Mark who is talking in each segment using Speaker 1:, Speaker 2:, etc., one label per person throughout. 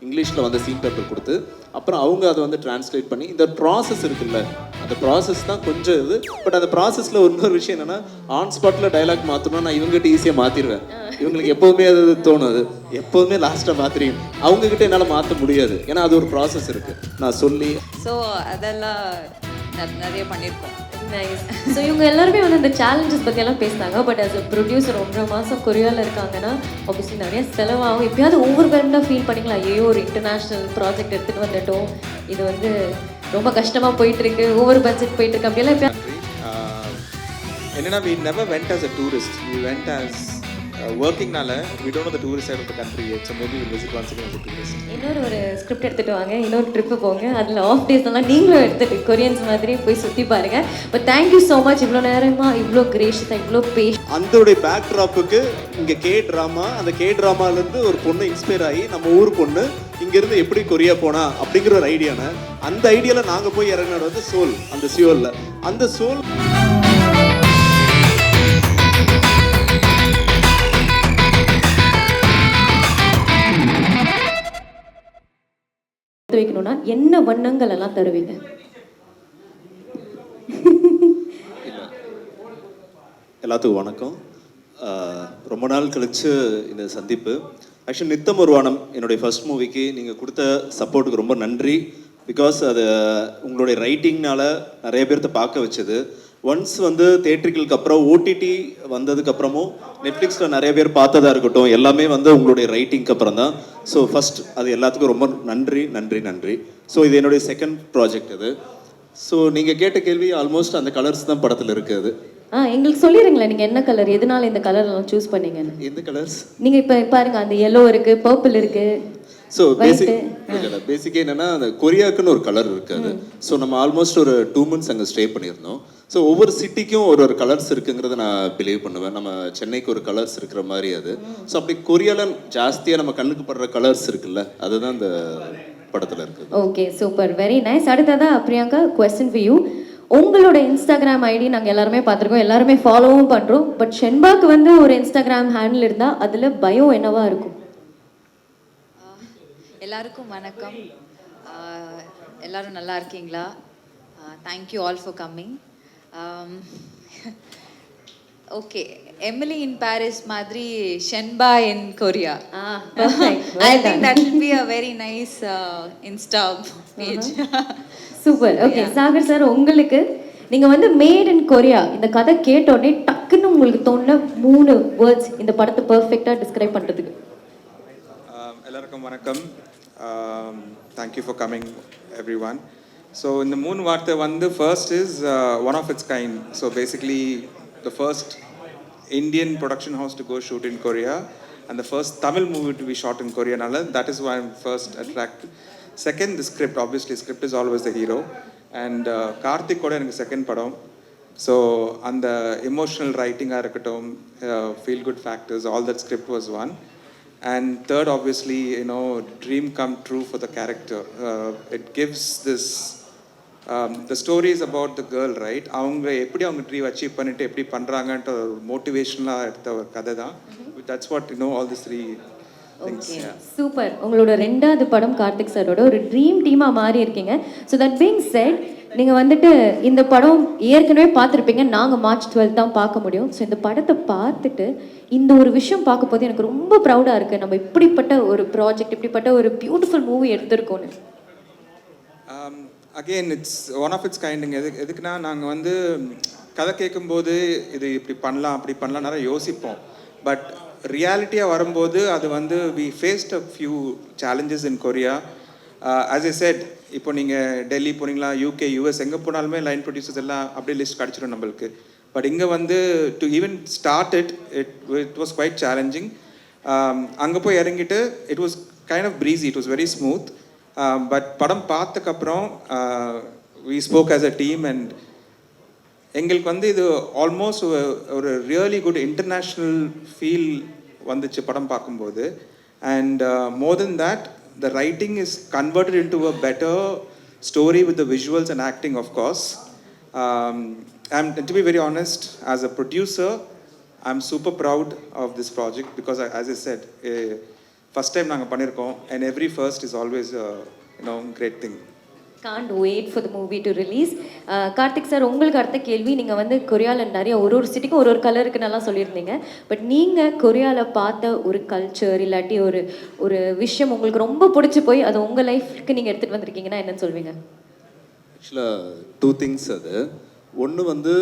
Speaker 1: இங்கிலீஷில் வந்து scene paper கொடுத்து அப்புறம் அவங்க அதை வந்து டிரான்ஸ்லேட் பண்ணி இந்த ப்ராசஸ் இருக்குல்ல அந்த ப்ராசஸ் தான் கொஞ்சம் இது. பட் அந்த ப்ராசஸில் இன்னொரு விஷயம் என்னென்னா ஆன் ஸ்பாட்டில் டைலாக் மாற்றணும் நான் இவங்ககிட்ட ஈஸியாக மாற்றிடுவேன். இவங்களுக்கு எப்போவுமே அது தோணும், அது எப்போதுமே லாஸ்ட்டாக மாற்றிருக்கேன். அவங்கக்கிட்ட என்னால் மாற்ற முடியாது, ஏன்னா அது ஒரு ப்ராசஸ் இருக்குது நான் சொல்லி.
Speaker 2: ஸோ அதெல்லாம் நிறைய பண்ணியிருக்கோம்.
Speaker 3: நைஸ். ஸோ இவங்க எல்லாருமே வந்து இந்த சேலஞ்சஸ் பற்றியெல்லாம் பேசினாங்க. பட் as a ப்ரொடியூசர் 1.5 மாதம் கொரியாவில் இருக்காங்கன்னா ஆப்வியஸ்லி நிறைய செலவாகும். எப்பயாவது ஒவ்வொரு பேருந்தான் ஃபீல் பண்ணிங்களா, ஐயோ ஒரு இன்டர்நேஷ்னல் ப்ராஜெக்ட் எடுத்துகிட்டு வந்துட்டோம், இது வந்து ரொம்ப கஷ்டமாக போயிட்டுருக்கு, ஓவர் பட்ஜெட் போயிட்டுருக்கு அப்படியெல்லாம் எப்போ
Speaker 4: என்னன்னா we never went as a tourist, we went as workingனால we don't know the tourist side of the country yet, so maybe we'll visit once again as a tourist.
Speaker 3: ஒரு ஸ்கிரிப்ட் எடுத்துகிட்டு வாங்க, இன்னொரு trip போங்க, அதில் ஆஃப் டேஸ் எல்லாம் நீங்களும் எடுத்துகிட்டு Koreans மாதிரி போய் சுற்றி பாருங்கள். பட் தேங்க்யூ ஸோ மச், இவ்வளோ நேரமாக இவ்வளோ கிரேஷியஸாக இவ்வளோ
Speaker 1: அந்தோடைய பேக் ட்ராப்புக்கு இங்கே கே ட்ராமா, அந்த கே ட்ராமாலேருந்து ஒரு பொண்ணு இன்ஸ்பயர் ஆகி நம்ம ஊர் பொண்ணு இங்கேருந்து எப்படி கொரியா போனா அப்படிங்கிற ஒரு ஐடியானை அந்த ஐடியாவில் நாங்கள் போய் இறங்கினது வந்து சோல், அந்த சியோலில் அந்த சோல்
Speaker 3: வைக்கணும்னா என்ன வண்ணங்கள் எல்லாம் தருவீங்க?
Speaker 1: எல்லாத்துக்கும் வணக்கம். ரொம்ப நாள் கழிச்சு இந்த சந்திப்பு. ஆக்சுவலி நித்தம் ஒரு வானம் என்னுடைய ஃபர்ஸ்ட் மூவிக்கு நீங்கள் கொடுத்த சப்போர்ட்டுக்கு ரொம்ப நன்றி. பிகாஸ் அது உங்களுடைய ரைட்டிங்னால நிறைய பேர்த்த பார்க்க வச்சது. ஒன்ஸ் வந்து தேட்டர்களுக்கு அப்புறம் ஓடிடி வந்ததுக்கப்புறமும் நெட்ஃப்ளிக்ஸில் நிறைய பேர் பார்த்ததா இருக்கட்டும், எல்லாமே வந்து உங்களுடைய ரைட்டிங்க்கு அப்புறம் தான். ஸோ ஃபஸ்ட் அது எல்லாத்துக்கும் ரொம்ப நன்றி நன்றி நன்றி. ஸோ இது என்னுடைய செகண்ட் ப்ராஜெக்ட் இது. ஸோ நீங்கள் கேட்ட கேள்வி ஆல்மோஸ்ட் அந்த கலர்ஸ் தான் படத்தில் இருக்குது.
Speaker 3: எங்களுக்கு சொல்லிடுங்களேன், நீங்கள் என்ன கலர், எதனால இந்த கலர் எல்லாம் சூஸ் பண்ணீங்கன்னு?
Speaker 1: எந்த கலர்ஸ்?
Speaker 3: நீங்கள் இப்போ பாருங்க, அந்த எல்லோ இருக்கு, பர்பிள் இருக்கு.
Speaker 1: ஸோ பேசிக்காக என்னென்னா அந்த கொரியாக்குன்னு ஒரு கலர் இருக்காது. ஸோ நம்ம ஆல்மோஸ்ட் ஒரு 2 months அங்கே ஸ்டே பண்ணியிருந்தோம். ஸோ ஒவ்வொரு சிட்டிக்கும் ஒரு ஒரு கலர்ஸ் இருக்குங்கிறத நான் பிலீவ் பண்ணுவேன். நம்ம சென்னைக்கு ஒரு கலர்ஸ் இருக்கிற மாதிரி அது. ஸோ அப்படி கொரியாவில் ஜாஸ்தியாக நம்ம கண்ணுக்கு படுற கலர்ஸ் இருக்குல்ல, அதுதான் இந்த படத்தில் இருக்குது.
Speaker 3: Okay, super, very nice. அடுத்ததாக பிரியங்கா, கொஸ்டின் ஃபார் யூ. உங்களோட இன்ஸ்டாகிராம் ஐடி நாங்கள் எல்லாருமே பார்த்துருக்கோம், எல்லாருமே ஃபாலோவும் பண்ணுறோம். பட் ஷென்பாக்கு வந்து ஒரு இன்ஸ்டாகிராம் ஹேண்டில் இருந்தால் அதில் பயோ என்னவா இருக்கும்?
Speaker 2: எல்லாருக்கும் வணக்கம். எல்லாரும் நல்லா இருக்கீங்களா? Thank you all for coming. Okay, Emily in Paris மாதிரி ஷென்பா in Korea. I think that will be a very nice Insta page.
Speaker 3: Super. Okay Sagar sir, உங்களுக்கு நீங்கள் வந்து மேட் இன் கொரியா இந்த கதை கேட்டோடனே டக்குன்னு உங்களுக்கு தோணுன 3 வேர்ட்ஸ் இந்த படத்தை பர்ஃபெக்டாக டிஸ்கிரைப் பண்ணுறதுக்கு?
Speaker 4: எல்லாருக்கும் வணக்கம். Thank you for coming everyone. So இந்த 3 வார்த்தை வந்து first is one of its kind. So basically the first Indian production house to go shoot in Korea and the first Tamil movie to be shot in Korea. That is why I'm first attracted. Second, the script. Obviously, script is always the hero. And Karthik koda enakku second padam. So, and the emotional writing irukattum, feel good factors, all that script was one. And third, obviously, dream come true for the character. It gives this the story is about the girl, right? அவங்க எப்படி அவங்க dream achieve பண்ணிட்டு எப்படி பண்ணுறாங்கன்ற ஒரு மோட்டிவேஷனலாக எடுத்த ஒரு கதை தான். That's what all these 3 things.
Speaker 3: Super. உங்களோட 2வது படம் கார்த்திக் சாரோட ஒரு ட்ரீம் டீமாக மாறி இருக்கீங்க. ஸோ தட் பீங் செட், நீங்கள் வந்துட்டு இந்த படம் ஏற்கனவே பார்த்துருப்பீங்க, நாங்கள் March 12 தான் பார்க்க முடியும். ஸோ இந்த படத்தை பார்த்துட்டு இந்த ஒரு விஷயம் பார்க்க போது எனக்கு ரொம்ப ப்ரௌடாக இருக்குது, நம்ம இப்படிப்பட்ட ஒரு ப்ராஜெக்ட், இப்படிப்பட்ட ஒரு பியூட்டிஃபுல் மூவி எடுத்திருக்கோன்னு.
Speaker 4: Again it's one of its கைண்டுங்க. எதுக்குன்னா நாங்கள் வந்து கதை கேட்கும்போது இது இப்படி பண்ணலாம் அப்படி பண்ணலாம் நிறைய யோசிப்போம். பட் ரியாலிட்டியாக வரும்போது அது வந்து we faced a few challenges in Korea. As I said, இப்போ நீங்கள் டெல்லி போனீங்களா, UK, US எங்கே போனாலுமே லைன் ப்ரொடியூசர்ஸ் எல்லாம் அப்படியே லிஸ்ட் கிடச்சிடும் நம்மளுக்கு. பட் இங்கே வந்து to even start it was quite challenging. அங்கே போய் இறங்கிட்டு it was kind of breezy, it was very smooth. But படம் பார்த்ததுக்கப்புறம் we spoke as a team and எங்களுக்கு வந்து இது ஆல்மோஸ்ட் ஒரு ரியலி குட் இன்டர்நேஷ்னல் ஃபீல் வந்துச்சு படம் பார்க்கும்போது. And more then that, the writing is converted into a better story with the visuals and acting of course. And to be very honest, as a producer, I'm super proud of this project because, as I said, first time நாங்கள் பண்ணியிருக்கோம். And every first is always great thing.
Speaker 3: Can't wait for the movie to release. Karthik sir, உங்களுக்கு அடுத்த கேள்வி. நீங்கள் வந்து கொரியாவில் நிறைய ஒரு சிட்டிக்கும் ஒரு கலருக்கு நல்லா சொல்லியிருந்தீங்க. பட் நீங்கள் கொரியாவில் பார்த்த ஒரு கல்ச்சர் இல்லாட்டி ஒரு விஷயம் உங்களுக்கு ரொம்ப பிடிச்சி போய் அது உங்கள் லைஃப்க்கு நீங்கள் எடுத்துகிட்டு வந்திருக்கீங்கன்னா என்னன்னு சொல்வீங்க?
Speaker 1: ஆக்சுவலாக 2 things அது. ஒன்று வந்து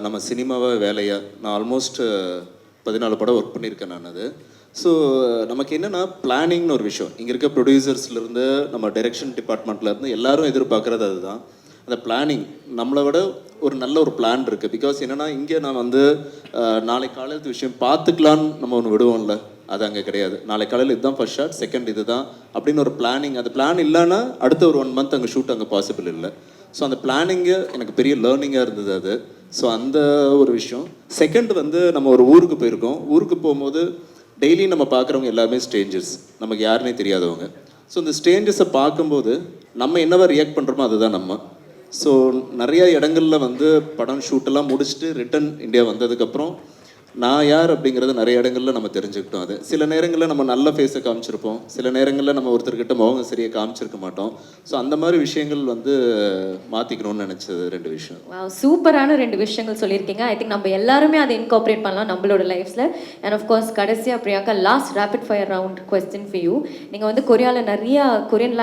Speaker 1: நம்ம சினிமாவை வேலையாக நான் ஆல்மோஸ்ட் 14 படம் ஒர்க் பண்ணியிருக்கேன் நான். அது ஸோ நமக்கு என்னென்னா பிளானிங்னு ஒரு விஷயம். இங்கே இருக்க ப்ரொடியூசர்ஸ்லேருந்து நம்ம டைரக்ஷன் டிபார்ட்மெண்ட்லேருந்து எல்லாரும் எதிர்பார்க்குறது அதுதான். அந்த பிளானிங் நம்மளை விட ஒரு நல்ல ஒரு பிளான் இருக்குது. பிகாஸ் என்னென்னா இங்கே நான் வந்து நாளைக்கு காலையில் விஷயம் பார்த்துக்கலான்னு நம்ம ஒன்று விடுவோம்ல, அது அங்கே கிடையாது. நாளைக்கு காலையில் இதுதான் ஃபர்ஸ்ட் ஷாட், செகண்ட் இது தான் அப்படின்னு ஒரு பிளானிங். அது பிளான் இல்லைன்னா அடுத்த ஒரு 1 month அங்கே ஷூட் அங்கே பாசிபிள் இல்லை. ஸோ அந்த பிளானிங்கு எனக்கு பெரிய லேர்னிங்காக இருந்தது அது. ஸோ அந்த ஒரு விஷயம். செகண்ட் வந்து நம்ம ஒரு ஊருக்கு போயிருக்கோம். ஊருக்கு போகும்போது டெய்லி நம்ம பார்க்குறவங்க எல்லாருமே ஸ்ட்ரேஞ்சர்ஸ், நமக்கு யாருன்னே தெரியாதவங்க. ஸோ இந்த ஸ்ட்ரேஞ்சர்ஸை பார்க்கும்போது நம்ம என்னவா ரியாக்ட் பண்ணுறோமோ அதுதான் நம்ம. ஸோ நிறைய இடங்கள்ல வந்து படம் ஷூட்டெல்லாம் முடிச்சுட்டு ரிட்டன் இந்தியா வந்ததுக்கப்புறம் நான் யார் அப்படிங்கிறத நிறைய இடங்களில் நம்ம தெரிஞ்சுக்கிட்டோம். அது சில நேரங்களில் நம்ம நல்ல ஃபேஸை காமிச்சிருப்போம், சில நேரங்களில் நம்ம ஒருத்தர்கிட்ட முகம் சரியாக காமிச்சிருக்க மாட்டோம். ஸோ அந்த மாதிரி விஷயங்கள் வந்து மாற்றிக்கணும்னு நினச்சது 2 விஷயம்.
Speaker 3: சூப்பரான 2 விஷயங்கள் சொல்லியிருக்கீங்க. ஐ திங்க் நம்ம எல்லாருமே அதை இன்கார்பரேட் பண்ணலாம் நம்மளோட லைஃப்பில். அண்ட் ஆஃப்கோர்ஸ் கடைசியாக Priyanka, last rapid fire round question for you. நீங்கள் வந்து கொரியாவில் நிறையா கொரியன்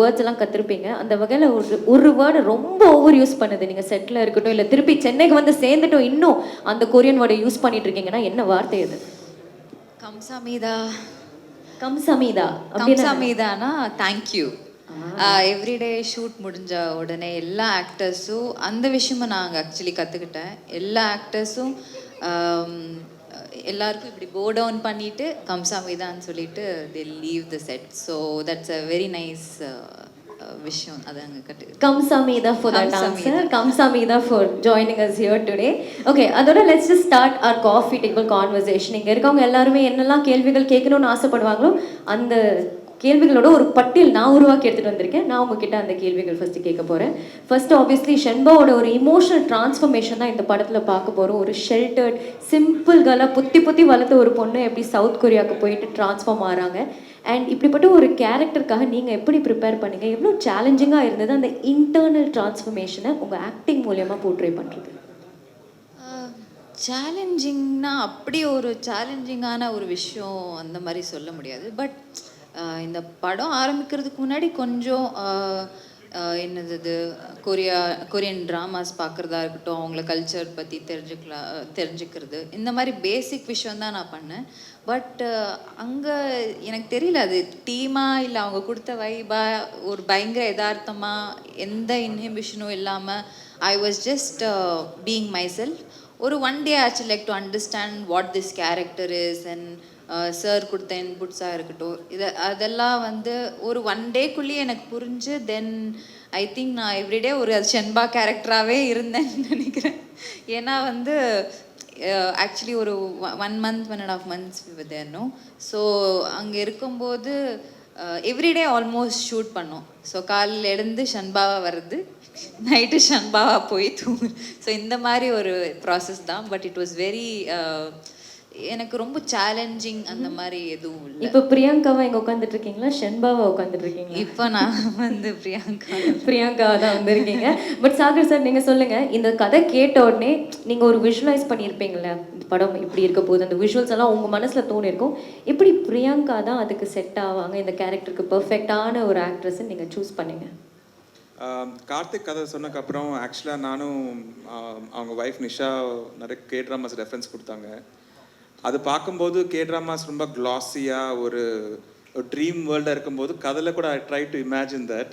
Speaker 3: வேர்ட்ஸ் எல்லாம் கற்றுருப்பீங்க. அந்த வகையில் ஒரு வேர்டு ரொம்ப ஓவர் யூஸ் பண்ணுது. நீங்கள் செட்டில் இருக்கட்டும் இல்லை திருப்பி சென்னைக்கு வந்து சேர்ந்துட்டும் இன்னும் அந்த கொரியன் வேர்டை யூஸ் பண்ணிட்டு இருக்கீங்கன்னா என்ன வார்த்தை அது?
Speaker 2: கம்சாமீதா.
Speaker 3: கம்சாமீதா.
Speaker 2: கம்சாமீதானா தேங்க்யூ. எவ்ரிடே ஷூட் முடிஞ்ச உடனே எல்லா ஆக்டர்ஸும் அந்த விஷயமும் நாங்கள் ஆக்சுவலி கற்றுக்கிட்டேன். எல்லா ஆக்டர்ஸும் எல்லாருக்கும் இப்படி போ டவுன் பண்ணிட்டு கம்சாமீதான்னு சொல்லிட்டு they leave the set. So that's a very nice விஷயம். அது அங்கே கட்டு.
Speaker 3: Kamsamida for that answer. Kamsamida for joining us here today. Okay, அதோட let's just start our coffee table conversation. இங்கே இருக்கவங்க எல்லாருமே என்னெல்லாம் கேள்விகள் கேட்கணும்னு ஆசைப்படுவாங்களோ அந்த கேள்விகளோட ஒரு பட்டியல் நான் உருவாக்கி எடுத்துகிட்டு வந்திருக்கேன். நான் உங்ககிட்ட அந்த கேள்விகள் ஃபஸ்ட்டு கேட்க போகிறேன். ஃபர்ஸ்ட் ஆப்வியஸ்லி ஷென்பாவோட ஒரு இமோஷனல் டிரான்ஸ்ஃபர்மேஷன் தான் இந்த படத்தில் பார்க்க போகிறோம். ஒரு ஷெல்டர்ட் சிம்பிள் கேர்ளாக புத்தி வளர்த்த ஒரு பொண்ணு எப்படி சவுத் கொரியாவுக்கு போயிட்டு ட்ரான்ஸ்ஃபார்ம் ஆகிறாங்க. அண்ட் இப்படிப்பட்ட ஒரு கேரக்டருக்காக நீங்கள் எப்படி ப்ரிப்பேர் பண்ணீங்க? எவ்வளோ சேலஞ்சிங்காக இருந்தது அந்த இன்டர்னல் டிரான்ஸ்ஃபர்மேஷனை உங்கள் ஆக்டிங் மூலயமா போர்ட்ரே பண்ணுறது?
Speaker 2: சேலஞ்சிங்னா அப்படி ஒரு சேலஞ்சிங்கான ஒரு விஷயம் அந்த மாதிரி சொல்ல முடியாது. பட் இந்த படம் ஆரம்பிக்கிறதுக்கு முன்னாடி கொஞ்சம் என்னது இது கொரியன் ட்ராமாஸ் பார்க்குறதா இருக்கட்டும், அவங்கள கல்ச்சர் பற்றி தெரிஞ்சுக்கிறது, இந்த மாதிரி பேசிக் விஷயம் தான் நான் பண்ணேன். பட் அங்கே எனக்கு தெரியல அது டீமாக இல்லை அவங்க கொடுத்த வைபா ஒரு பயங்கர யதார்த்தமாக எந்த இன்ஹிபிஷனும் இல்லாமல் I was just being my self. ஒரு 1 day ஆச்சு like to understand what this character is. And sir கொடுத்த இன்புட்ஸாக இருக்கட்டும், அதெல்லாம் வந்து ஒரு 1 dayக்குள்ளேயே எனக்கு புரிஞ்சு தென் ஐ திங்க் நான் எவ்ரிடே ஒரு ஷென்பா கேரக்டராகவே இருந்தேன்னு நினைக்கிறேன். ஏன்னா வந்து ஆக்சுவலி ஒரு 1 month 1.5 months தேர்னோம். ஸோ அங்கே இருக்கும்போது எவ்ரிடே ஆல்மோஸ்ட் ஷூட் பண்ணோம். ஸோ காலையில் எழுந்து ஷன்பாவாக வருது, நைட்டு ஷன்பாவாக போய் தூங்கு. ஸோ இந்த மாதிரி ஒரு ப்ராசஸ் தான். பட் இட் வாஸ் வெரி எனக்கு ரொம்ப சேலஞ்சிங் அந்த மாதிரி எதுவும் இல்லை.
Speaker 3: இப்போ பிரியாங்காவா இங்கே உட்காந்துட்டு இருக்கீங்களா, ஷென்பாவா உட்காந்துட்டு இருக்கீங்களா?
Speaker 2: இப்போ நான் வந்து
Speaker 3: பிரியாங்காவா தான் வந்திருக்கீங்க. பட் சாகர் சார், நீங்கள் சொல்லுங்கள், இந்த கதை கேட்ட உடனே நீங்கள் ஒரு விஷுவலைஸ் பண்ணியிருப்பீங்களே இந்த படம் இப்படி இருக்க போது, அந்த விஷுவல்ஸ் எல்லாம் உங்கள் மனசில் தோணிருக்கும். எப்படி பிரியாங்கா தான் அதுக்கு செட் ஆவாங்க, இந்த கேரக்டருக்கு பர்ஃபெக்டான ஒரு ஆக்ட்ரஸ்ன்னு நீங்கள் சூஸ் பண்ணீங்க?
Speaker 4: கார்த்திக் கதை சொன்னதுக்கப்புறம் ஆக்சுவலாக நானும் அவங்க ஒய்ஃப் நிஷா நிறைய K-dramas ரெஃபரன்ஸ் கொடுத்தாங்க. அது பார்க்கும்போது K-dramas ரொம்ப க்ளாஸியாக ஒரு ட்ரீம் வேர்ல்டாக இருக்கும்போது கதையில் கூட I try to imagine that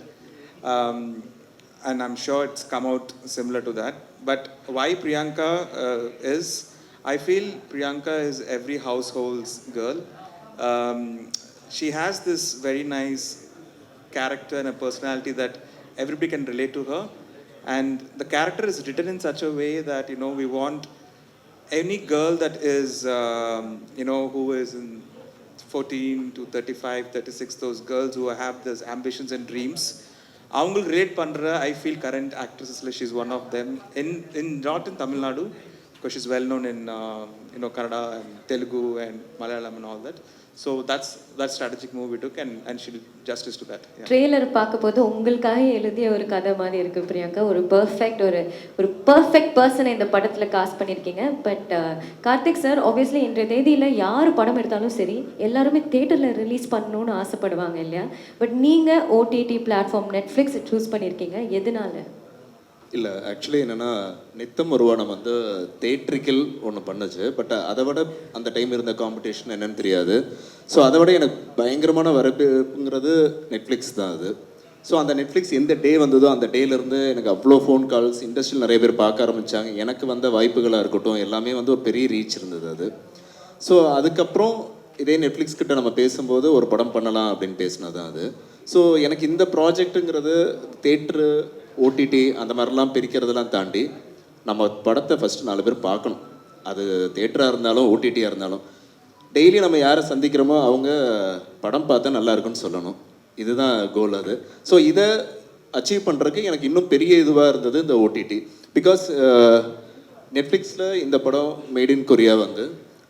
Speaker 4: and I'm sure it's come out similar to that. But why Priyanka is I feel Priyanka is every household's girl. She has this very nice character and a personality that everybody can relate to her, and the character is written in such a way that we want any girl that is who is in 14 to 35 36, those girls who have those ambitions and dreams, avungal relate pandra. I feel current actresses, she's one of them in not in Tamil Nadu because she's well known in Kannada and Telugu and Malayalam and all that. So that's strategic move we took, and she did justice to that. Yeah.
Speaker 3: Trailer பார்க்கும்போது உங்களுக்காக எழுதிய ஒரு கதை மாதிரி இருக்குது பிரியங்கா. ஒரு perfect பர்சனை இந்த படத்தில் காஸ்ட் பண்ணியிருக்கீங்க. பட் கார்த்திக் சார், ஆப்வியஸ்லி இன்றைய தேதியில் யார் படம் எடுத்தாலும் சரி எல்லாருமே தேட்டரில் ரிலீஸ் பண்ணணும்னு ஆசைப்படுவாங்க இல்லையா? பட் நீங்கள் ஓடிடி பிளாட்ஃபார்ம் நெட்ஃப்ளிக்ஸ் சூஸ் பண்ணியிருக்கீங்க, எதனால?
Speaker 1: இல்லை, ஆக்சுவலி என்னென்னா நித்தம் ஒருவானம் வந்து தேட்ரிக்கல் ஒன்று பண்ணுச்சு. பட் அதை விட அந்த டைம் இருந்த காம்படிஷன் என்னன்னு தெரியாது. ஸோ அதை விட எனக்கு பயங்கரமான வரவேற்புங்கிறது நெட்ஃப்ளிக்ஸ் தான் அது. ஸோ அந்த நெட்ஃப்ளிக்ஸ் எந்த டே வந்ததோ அந்த டேலேருந்து எனக்கு அவ்வளோ ஃபோன் கால்ஸ், இண்டஸ்ட்ரியில் நிறைய பேர் பார்க்க ஆரம்பித்தாங்க. எனக்கு வந்த வாய்ப்புகளாக இருக்கட்டும் எல்லாமே வந்து ஒரு பெரிய ரீச் இருந்தது அது. ஸோ அதுக்கப்புறம் இதே நெட்ஃப்ளிக்ஸ் கிட்ட நம்ம பேசும்போது ஒரு படம் பண்ணலாம் அப்படின்னு பேசினது தான் அது. ஸோ எனக்கு இந்த ப்ராஜெக்ட்டுங்கிறது தேட்ரு, ஓடிடி அந்த மாதிரிலாம் பிரிக்கிறதெல்லாம் தாண்டி நம்ம படத்தை ஃபஸ்ட்டு 4 பேர் பார்க்கணும். அது தேட்டராக இருந்தாலும் ஓடிடியாக இருந்தாலும் டெய்லி நம்ம யாரை சந்திக்கிறோமோ அவங்க படம் பார்த்தா நல்லா இருக்குன்னு சொல்லணும். இதுதான் கோல் அது. ஸோ இதை அச்சீவ் பண்ணுறதுக்கு எனக்கு இன்னும் பெரிய இதுவாக இருந்தது இந்த ஓடிடி. பிகாஸ் நெட்ஃப்ளிக்ஸில் இந்த படம் மேட் இன் கொரியா வந்து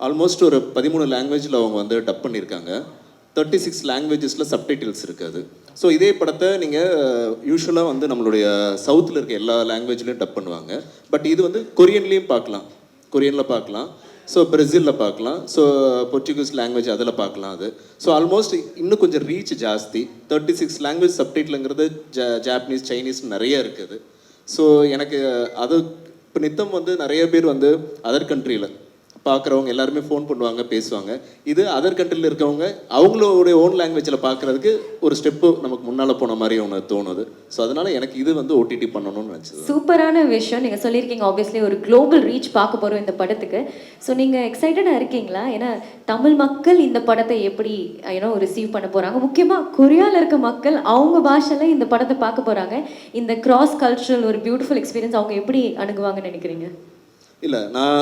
Speaker 1: ஆல்மோஸ்ட் ஒரு 13 லாங்குவேஜில் அவங்க வந்து டப் பண்ணியிருக்காங்க. 36 லாங்குவேஜஸில் சப்டைட்டில்ஸ் இருக்காது. ஸோ இதே படத்தை நீங்கள் யூஸ்வலாக வந்து நம்மளுடைய சவுத்தில் இருக்க எல்லா லாங்குவேஜ்லேயும் டப் பண்ணுவாங்க. பட் இது வந்து கொரியன்லேயும் பார்க்கலாம், கொரியனில் பார்க்கலாம், ஸோ பிரேசிலில் பார்க்கலாம், ஸோ போர்ச்சுகீஸ் லாங்குவேஜ் அதில் பார்க்கலாம் அது. ஸோ ஆல்மோஸ்ட் இன்னும் கொஞ்சம் ரீச் ஜாஸ்தி. 36 லாங்குவேஜ் சப்டைட்டிலுங்கிறது ஜாப்பனீஸ், சைனீஸ் நிறைய இருக்குது. ஸோ எனக்கு அது இப்போ நித்தம் வந்து நிறைய பேர் வந்து அதர் கண்ட்ரியில் பார்க்குறவங்க எல்லாருமே ஃபோன் பண்ணுவாங்க, பேசுவாங்க. இது அதர் கண்ட்ரியில் இருக்கவங்க அவங்களுடைய ஓன் லாங்குவேஜில் பார்க்குறதுக்கு ஒரு ஸ்டெப்பு நமக்கு முன்னால் போன மாதிரி ஒன்று தோணுது. ஸோ அதனால் எனக்கு இது வந்து ஓடிடி பண்ணணும்னு நினச்சது.
Speaker 3: சூப்பரான விஷயம் நீங்கள் சொல்லியிருக்கீங்க. ஆப்வியஸ்லி ஒரு குளோபல் ரீச் பார்க்க போகிறோம் இந்த படத்துக்கு. ஸோ நீங்கள் எக்ஸைட்டடாக இருக்கீங்களா? ஏன்னா தமிழ் மக்கள் இந்த படத்தை எப்படி ரிசீவ் பண்ண போகிறாங்க, முக்கியமாக கொரியாவில் இருக்க மக்கள் அவங்க பாஷையில் இந்த படத்தை பார்க்க போகிறாங்க. இந்த கிராஸ் கல்ச்சுரல் ஒரு பியூட்டிஃபுல் எக்ஸ்பீரியன்ஸ் அவங்க எப்படி அணுகுவாங்கன்னு நினைக்கிறீங்க?
Speaker 1: இல்லை, நான்